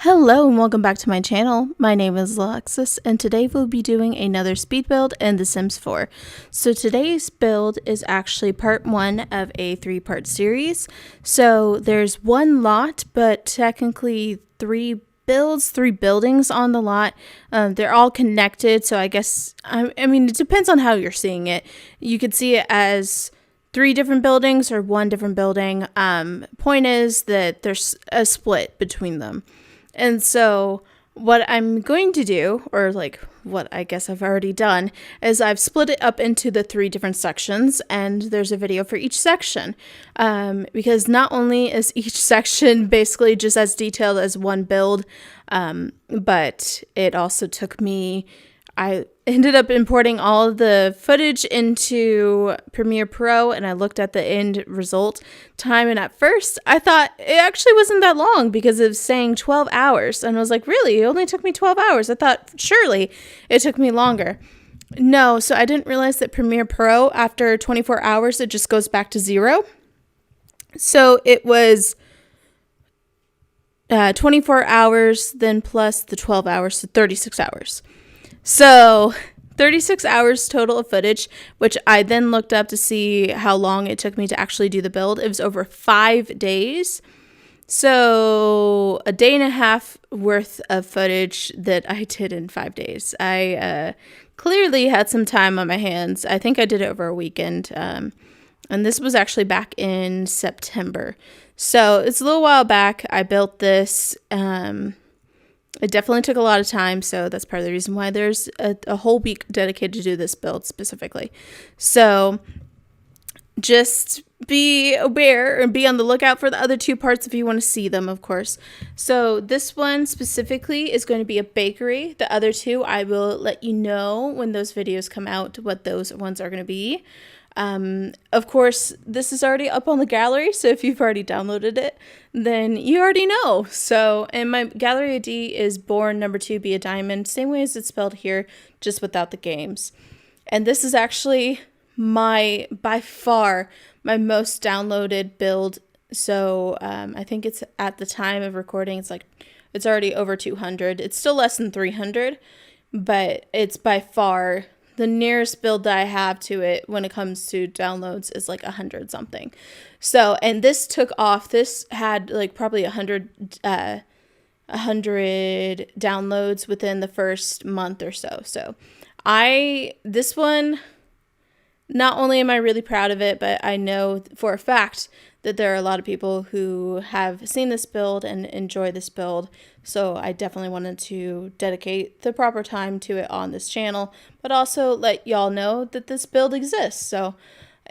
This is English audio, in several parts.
Hello and welcome back to my channel. My name is Alexis and today we'll be doing another speed build in The Sims 4. So today's build is actually part 1 of a 3-part series. So there's one lot, but technically 3 buildings on the lot. They're all connected, so I guess, I mean, it depends on how you're seeing it. You could see it as 3 different buildings or 1 different building. Point is that there's a split between them. And so what I'm going to do, or like what I guess I've already done, is I've split it up into the 3 different sections, and there's a video for each section. Because not only is each section basically just as detailed as one build, but it also took me, I ended up importing all of the footage into Premiere Pro, and I looked at the end result time, and at first I thought it actually wasn't that long because it was saying 12 hours, and I was like, really? It only took me 12 hours? I thought surely it took me longer. No, so I didn't realize that Premiere Pro, after 24 hours, it just goes back to 0. So it was 24 hours, then plus the 12 hours, so 36 hours. So 36 hours total of footage, which I then looked up to see how long it took me to actually do the build. It was over 5 days. So a day and a half worth of footage that I did in 5 days. I clearly had some time on my hands. I think I did it over a weekend. And this was actually back in September. So it's a little while back. I built this. It definitely took a lot of time, so that's part of the reason why there's a whole week dedicated to do this build specifically. So just be aware and be on the lookout for the other 2 parts if you want to see them, of course. So this one specifically is going to be a bakery. The other 2, I will let you know when those videos come out what those ones are going to be. Of course, this is already up on the gallery, so if you've already downloaded it, then you already know. So, and my gallery ID is born number 2 be a diamond, same way as it's spelled here, just without the games. And this is actually by far my most downloaded build. So I think it's at the time of recording, it's already over 200. It's still less than 300, but it's by far the nearest build that I have to it when it comes to downloads is like 100 something. So, and this took off. This had like probably 100 downloads within the first month or so. So this one, not only am I really proud of it, but I know for a fact that there are a lot of people who have seen this build and enjoy this build. So I definitely wanted to dedicate the proper time to it on this channel, but also let y'all know that this build exists. So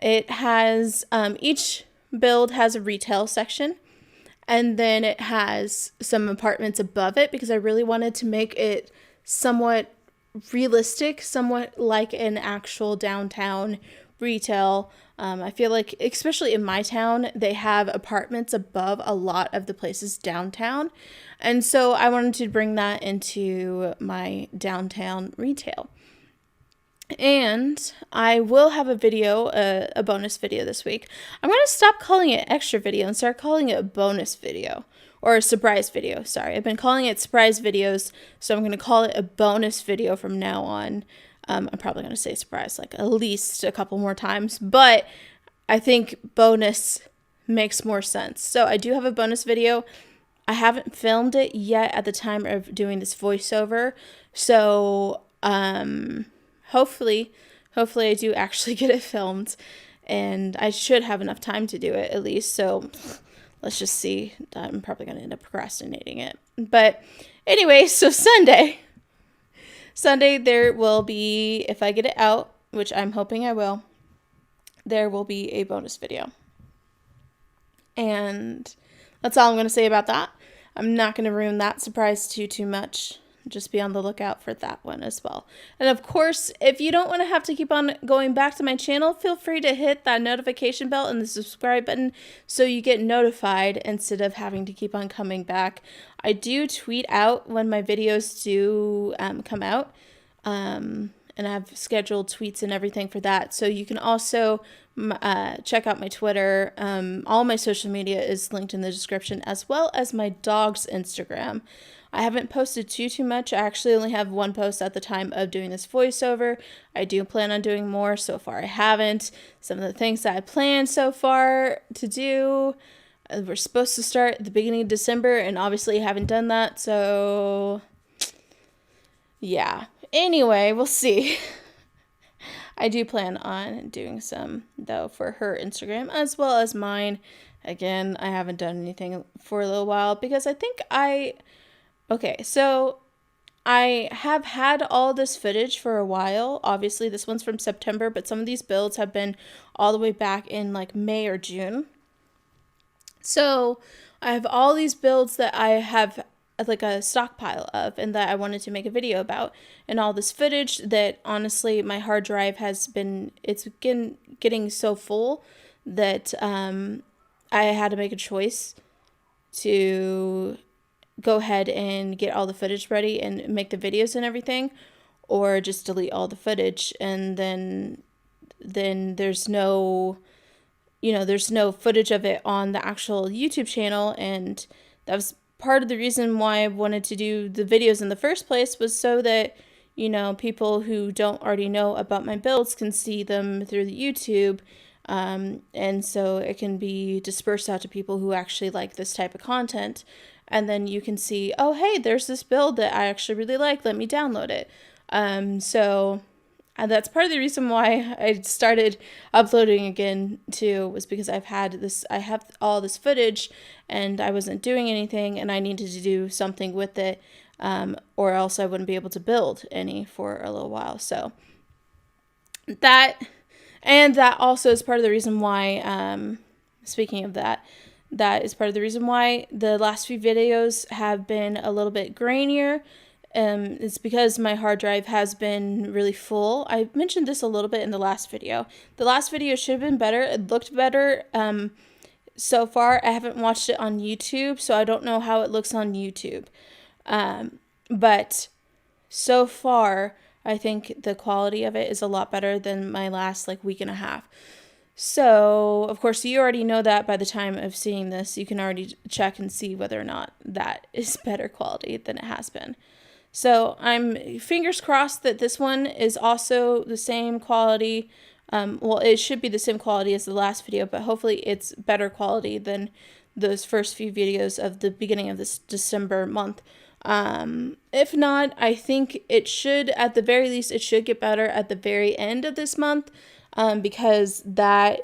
it has, each build has a retail section, and then it has some apartments above it because I really wanted to make it somewhat realistic, somewhat like an actual downtown retail. I feel like, especially in my town, they have apartments above a lot of the places downtown. And so I wanted to bring that into my downtown retail. And I will have a video, a bonus video this week. I'm going to stop calling it extra video and start calling it a bonus video. Or a surprise video, sorry. I've been calling it surprise videos, so I'm going to call it a bonus video from now on. I'm probably going to say surprise like at least a couple more times, but I think bonus makes more sense. So I do have a bonus video. I haven't filmed it yet at the time of doing this voiceover, so hopefully I do actually get it filmed, and I should have enough time to do it at least, so let's just see. I'm probably going to end up procrastinating it. But anyway, so Sunday, there will be, if I get it out, which I'm hoping I will, there will be a bonus video. And that's all I'm going to say about that. I'm not going to ruin that surprise too much. Just be on the lookout for that one as well. And of course, if you don't want to have to keep on going back to my channel, feel free to hit that notification bell and the subscribe button so you get notified instead of having to keep on coming back. I do tweet out when my videos do come out, and I've scheduled tweets and everything for that. So you can also check out my Twitter. All my social media is linked in the description, as well as my dog's Instagram. I haven't posted too much. I actually only have one post at the time of doing this voiceover. I do plan on doing more. So far, I haven't. Some of the things that I planned so far to do, we're supposed to start at the beginning of December, and obviously haven't done that. So, yeah. Anyway, we'll see. I do plan on doing some, though, for her Instagram as well as mine. Again, I haven't done anything for a little while because I think okay, so I have had all this footage for a while. Obviously, this one's from September, but some of these builds have been all the way back in like May or June. So I have all these builds that I have like a stockpile of and that I wanted to make a video about, and all this footage that honestly my hard drive has been, it's getting so full that I had to make a choice to go ahead and get all the footage ready and make the videos and everything, or just delete all the footage, and then there's no footage of it on the actual YouTube channel. And that was part of the reason why I wanted to do the videos in the first place, was so that, people who don't already know about my builds can see them through the YouTube. And so it can be dispersed out to people who actually like this type of content. And then you can see, oh, hey, there's this build that I actually really like. Let me download it. So that's part of the reason why I started uploading again too, was because I have all this footage and I wasn't doing anything, and I needed to do something with it, or else I wouldn't be able to build any for a little while. So that also is part of the reason why, speaking of that is part of the reason why the last few videos have been a little bit grainier. It's because my hard drive has been really full. I mentioned this a little bit in the last video. The last video should have been better. It looked better. So far, I haven't watched it on YouTube, so I don't know how it looks on YouTube. But so far, I think the quality of it is a lot better than my last week and a half. So, of course, you already know that by the time of seeing this. You can already check and see whether or not that is better quality than it has been. So, I'm fingers crossed that this one is also the same quality. Well, it should be the same quality as the last video, but hopefully it's better quality than those first few videos of the beginning of this December month. If not, I think it should, at the very least, it should get better at the very end of this month. Because I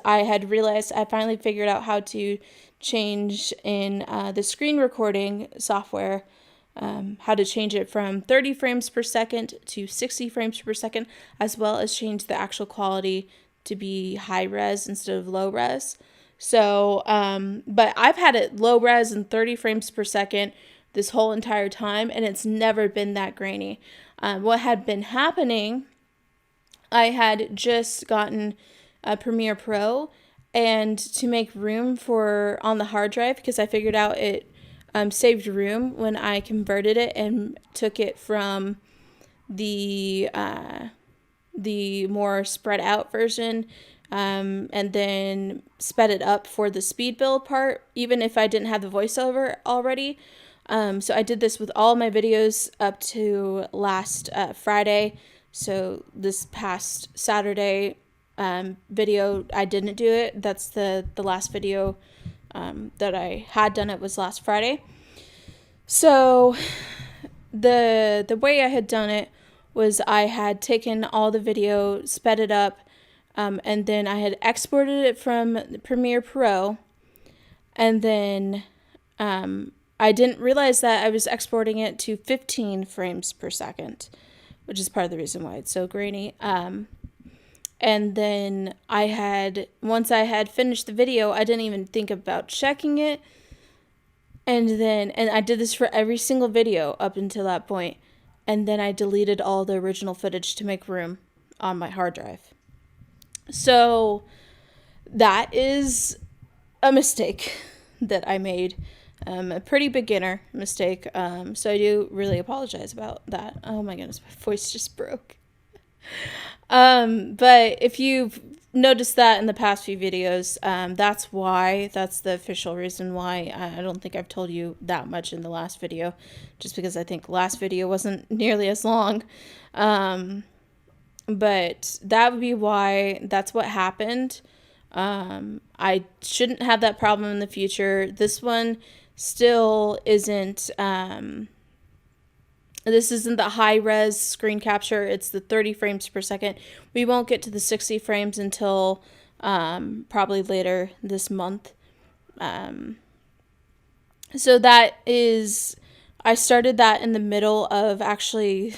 had realized I finally figured out how to change in the screen recording software, how to change it from 30 frames per second to 60 frames per second, as well as change the actual quality to be high res instead of low res. So, but I've had it low res and 30 frames per second this whole entire time, and it's never been that grainy. What had been happening, I had just gotten a Premiere Pro, and to make room on the hard drive, because I figured out it saved room when I converted it and took it from the more spread out version, and then sped it up for the speed build part, even if I didn't have the voiceover already. So I did this with all my videos up to last Friday. So this past Saturday video, I didn't do it. That's the last video that I had done. It was last Friday. So the way I had done it was I had taken all the video, sped it up, and then I had exported it from Premiere Pro, and then I didn't realize that I was exporting it to 15 frames per second, which is part of the reason why it's so grainy. And then once I had finished the video, I didn't even think about checking it. And I did this for every single video up until that point. And then I deleted all the original footage to make room on my hard drive. So that is a mistake that I made. A pretty beginner mistake. So I do really apologize about that. Oh my goodness, my voice just broke. But if you've noticed that in the past few videos. That's the official reason why. I don't think I've told you that much in the last video, just because I think the last video wasn't nearly as long. But that would be why. That's what happened. I shouldn't have that problem in the future. This one still isn't. This isn't the high res screen capture. It's the 30 frames per second. We won't get to the 60 frames until probably later this month. So that is, I started that in the middle of actually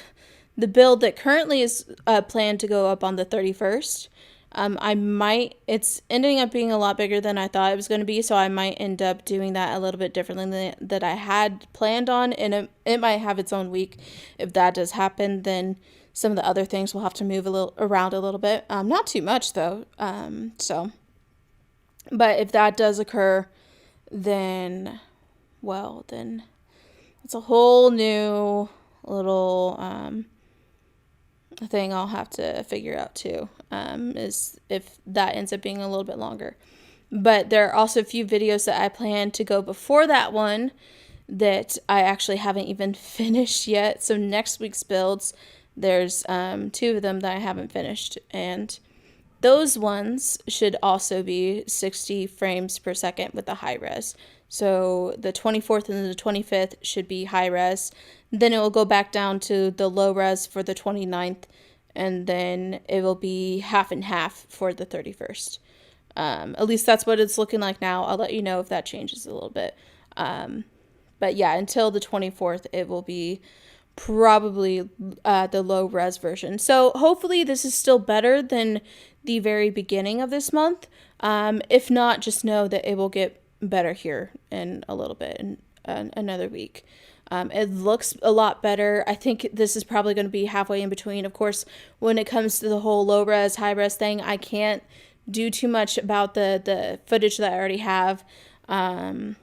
the build that currently is planned to go up on the 31st. It's ending up being a lot bigger than I thought it was going to be, so I might end up doing that a little bit differently than I had planned on, and it might have its own week. If that does happen, then some of the other things will have to move around a little bit. Not too much, though. But if that does occur, then it's a whole new little thing I'll have to figure out too, is if that ends up being a little bit longer. But there are also a few videos that I plan to go before that one that I actually haven't even finished yet. So next week's builds, there's 2 of them that I haven't finished, and those ones should also be 60 frames per second with the high res. So the 24th and the 25th should be high res. Then it will go back down to the low res for the 29th. And then it will be half and half for the 31st. At least that's what it's looking like now. I'll let you know if that changes a little bit. But yeah, until the 24th, it will be probably the low res version. So hopefully this is still better than the very beginning of this month. If not, just know that it will get better here in a little bit, in another week. It looks a lot better. I think this is probably going to be halfway in between. Of course, when it comes to the whole low res, high res thing, I can't do too much about the footage that I already have. At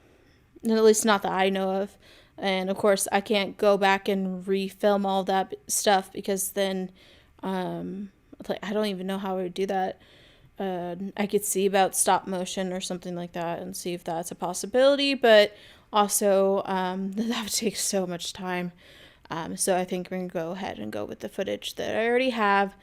least not that I know of. And of course, I can't go back and refilm all that stuff, because then I don't even know how I would do that. I could see about stop motion or something like that and see if that's a possibility, but also that would take so much time. So I think we're going to go ahead and go with the footage that I already have.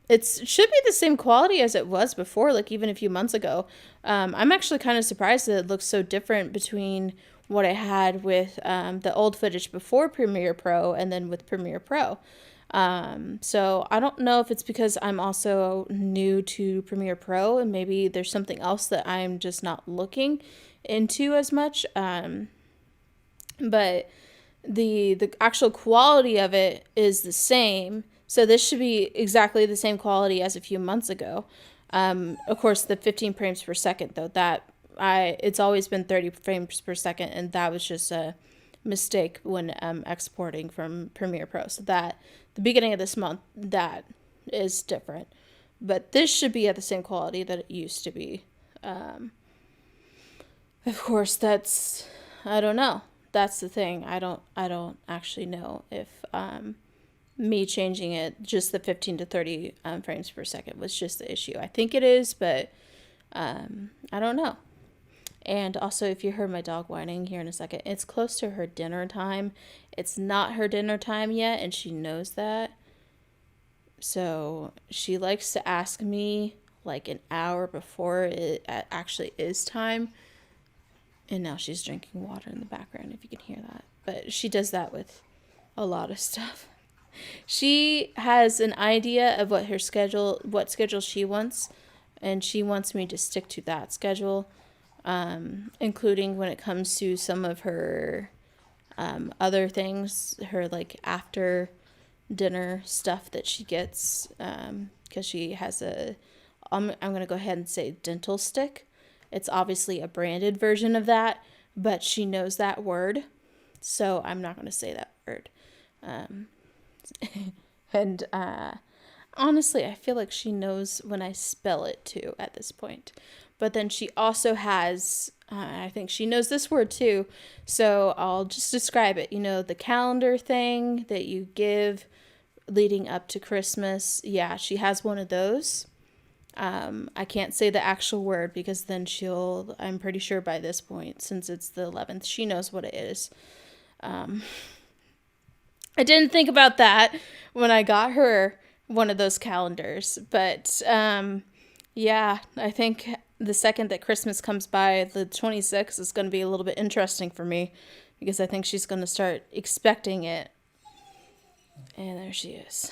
It should be the same quality as it was before, like even a few months ago. I'm actually kind of surprised that it looks so different between what I had with the old footage before Premiere Pro and then with Premiere Pro. So I don't know if it's because I'm also new to Premiere Pro and maybe there's something else that I'm just not looking into as much. But the actual quality of it is the same. So this should be exactly the same quality as a few months ago. Of course, the 15 frames per second, though, it's always been 30 frames per second, and that was just a mistake when exporting from Premiere Pro. So that the beginning of this month, that is different. But this should be at the same quality that it used to be. Of course, I don't know. That's the thing. I don't actually know if me changing it, just the 15 to 30 frames per second was just the issue. I think it is, but I don't know. And also, if you heard my dog whining here in a second, it's close to her dinner time. It's not her dinner time yet, and she knows that. So she likes to ask me like an hour before it actually is time. And now she's drinking water in the background, if you can hear that. But she does that with a lot of stuff. She has an idea of what schedule she wants, and she wants me to stick to that schedule. Including when it comes to some of her other things, her like after dinner stuff that she gets, because she has I'm going to go ahead and say dental stick. It's obviously a branded version of that, but she knows that word, so I'm not going to say that word. And honestly, I feel like she knows when I spell it too at this point. But then she also has, I think she knows this word too, so I'll just describe it. You know, the calendar thing that you give leading up to Christmas. Yeah, she has one of those. I can't say the actual word because then I'm pretty sure by this point, since it's the 11th, she knows what it is. I didn't think about that when I got her one of those calendars, but yeah, I think the second that Christmas comes by, the 26th, is going to be a little bit interesting for me because I think she's going to start expecting it. And there she is.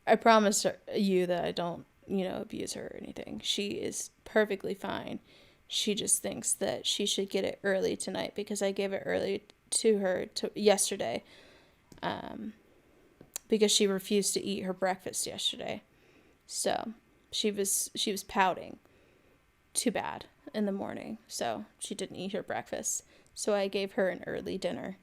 I promise you that I don't, abuse her or anything. She is perfectly fine. She just thinks that she should get it early tonight because I gave it early to her yesterday. Because she refused to eat her breakfast yesterday. So she was pouting too bad in the morning. So she didn't eat her breakfast. So I gave her an early dinner.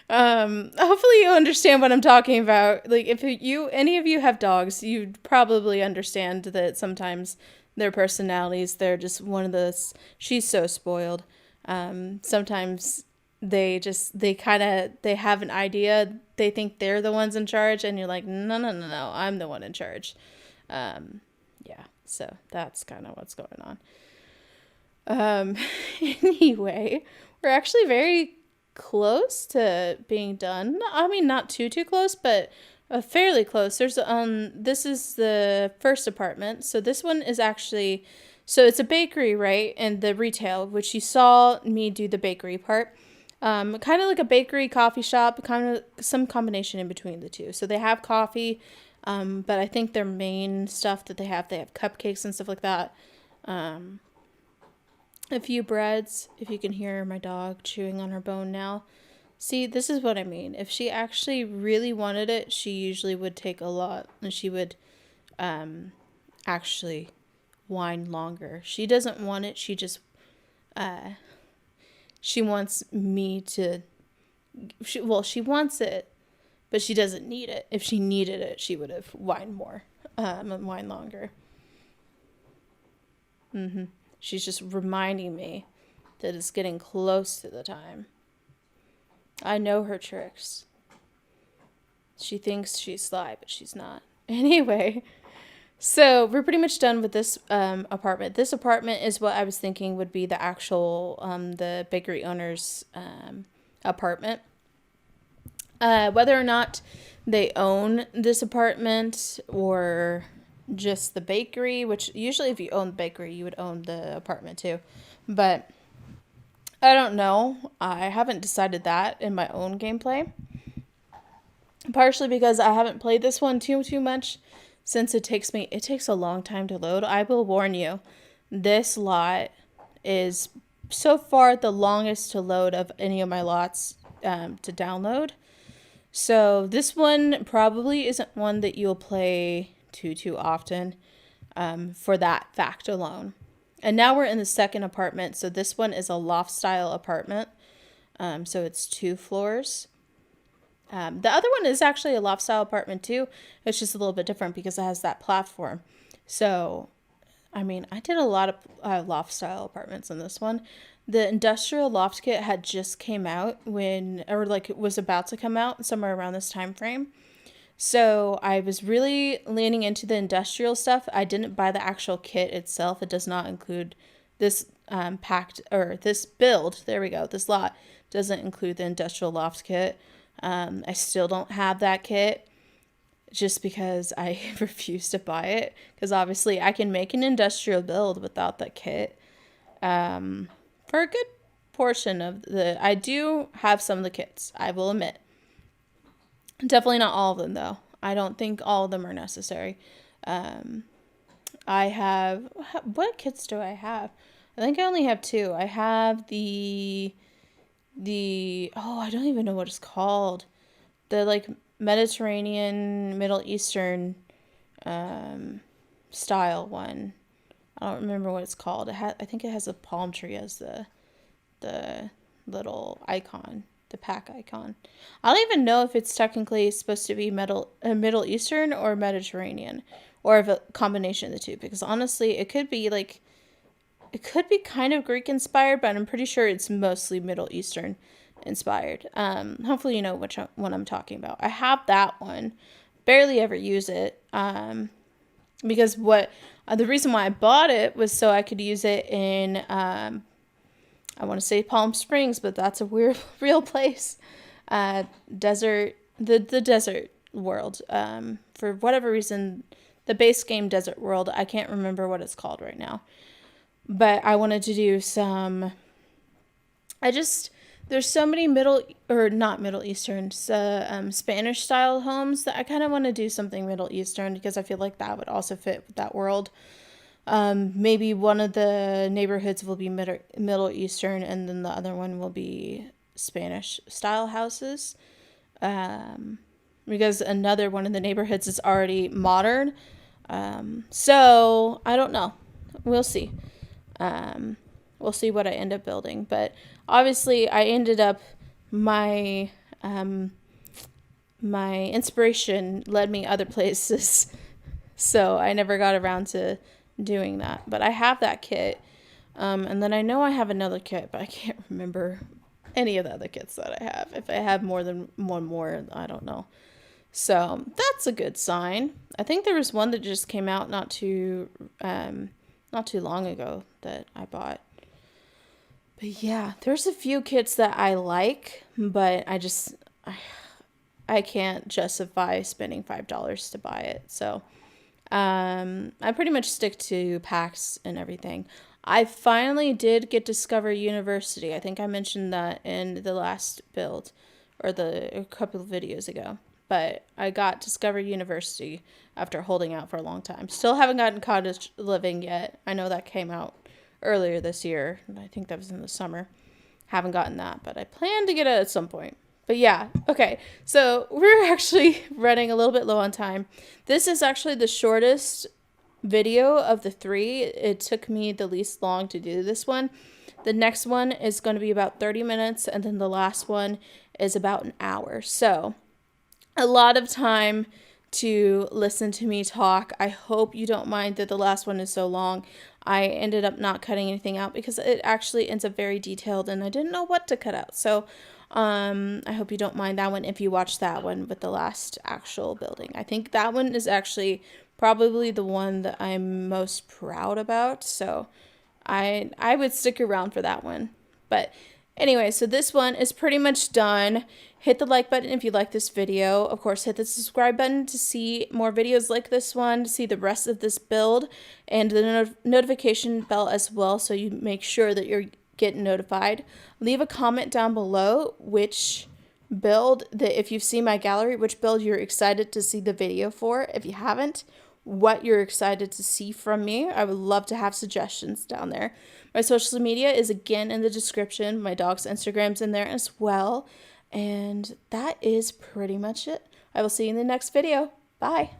Hopefully you understand what I'm talking about. Like, if any of you have dogs, you'd probably understand that sometimes their personalities, they're just one of those, she's so spoiled. Sometimes they have an idea, they think they're the ones in charge, and you're like, no, I'm the one in charge. Yeah, so that's kind of what's going on. Anyway, we're actually very close to being done. I mean, not too close, but fairly close. This is the first apartment. So this one is actually, so it's a bakery, right? And the retail, which you saw me do the bakery part. Kind of like a bakery, coffee shop, kind of some combination in between the two. So they have coffee, but I think their main stuff that they have cupcakes and stuff like that. A few breads, if you can hear my dog chewing on her bone now. See, this is what I mean. If she actually really wanted it, she usually would take a lot, and she would actually whine longer. She doesn't want it. She just, she wants me to, she wants it, but she doesn't need it. If she needed it, she would have whined more, and whined longer. She's just reminding me that it's getting close to the time. I know her tricks. She thinks she's sly, but she's not. Anyway, so we're pretty much done with this apartment. This apartment is what I was thinking would be the actual, the bakery owner's apartment. Whether or not they own this apartment or just the bakery, which usually if you own the bakery, you would own the apartment too. But I don't know. I haven't decided that in my own gameplay. Partially because I haven't played this one too much since it takes a long time to load. I will warn you, this lot is so far the longest to load of any of my lots to download. So this one probably isn't one that you'll play too often for that fact alone. And now we're in the second apartment. So this one is a loft style apartment. So it's 2 floors. The other one is actually a loft style apartment too. It's just a little bit different because it has that platform. So, I mean, I did a lot of loft style apartments in this one. The industrial loft kit had just came out it was about to come out somewhere around this time frame. So I was really leaning into the industrial stuff. I didn't buy the actual kit itself. It does not include this this build. There we go. This lot doesn't include the industrial loft kit. I still don't have that kit just because I refuse to buy it. Because obviously I can make an industrial build without that kit. For a good portion of I do have some of the kits, I will admit. Definitely not all of them, though. I don't think all of them are necessary. I have... What kits do I have? I think I only have 2. I have the... Oh, I don't even know what it's called. The, like, Mediterranean, Middle Eastern style one. I don't remember what it's called. I think it has a palm tree as the little icon. The pack icon. I don't even know if it's technically supposed to be Middle Eastern or Mediterranean, or if a combination of the two, because honestly it could be like It could be kind of Greek inspired, but I'm pretty sure it's mostly Middle Eastern inspired. Hopefully you know which one I'm talking about. I have that one. Barely ever use it. Because the reason why I bought it was so I could use it in, I want to say Palm Springs, but that's a weird, real place. The desert world. For whatever reason, the base game Desert World, I can't remember what it's called right now. But I wanted to do there's so many not Middle Eastern, Spanish style homes that I kind of want to do something Middle Eastern because I feel like that would also fit with that world. Maybe one of the neighborhoods will be Middle Eastern and then the other one will be Spanish style houses. Because another one of the neighborhoods is already modern. So I don't know. We'll see. We'll see what I end up building. But obviously I ended up, my inspiration led me other places. So I never got around to doing that. But I have that kit. And then I know I have another kit, but I can't remember any of the other kits that I have. If I have more than one more, I don't know. So that's a good sign. I think there was one that just came out not too long ago that I bought. But yeah, there's a few kits that I like, but I can't justify spending $5 to buy it. So I pretty much stick to packs and everything. I finally did get Discover University. I think I mentioned that in the last build or a couple of videos ago. But I got Discover University after holding out for a long time. Still haven't gotten Cottage Living yet. I know that came out earlier this year. I think that was in the summer. Haven't gotten that, but I plan to get it at some point. But yeah, okay. So we're actually running a little bit low on time. This is actually the shortest video of the 3. It took me the least long to do this one. The next one is going to be about 30 minutes, and then the last one is about an hour. So a lot of time to listen to me talk. I hope you don't mind that the last one is so long. I ended up not cutting anything out because it actually ends up very detailed and I didn't know what to cut out. So I hope you don't mind that one if you watch that one with the last actual building. I think that one is actually probably the one that I'm most proud about. So I would stick around for that one. But anyway, so this one is pretty much done. Hit the like button if you like this video. Of course, hit the subscribe button to see more videos like this one, to see the rest of this build, and the notification bell as well so you make sure that you're getting notified. Leave a comment down below which build, if you've seen my gallery, which build you're excited to see the video for. If you haven't, what you're excited to see from me. I would love to have suggestions down there. My social media is again in the description. My dog's Instagram's in there as well. And that is pretty much it. I will see you in the next video. Bye.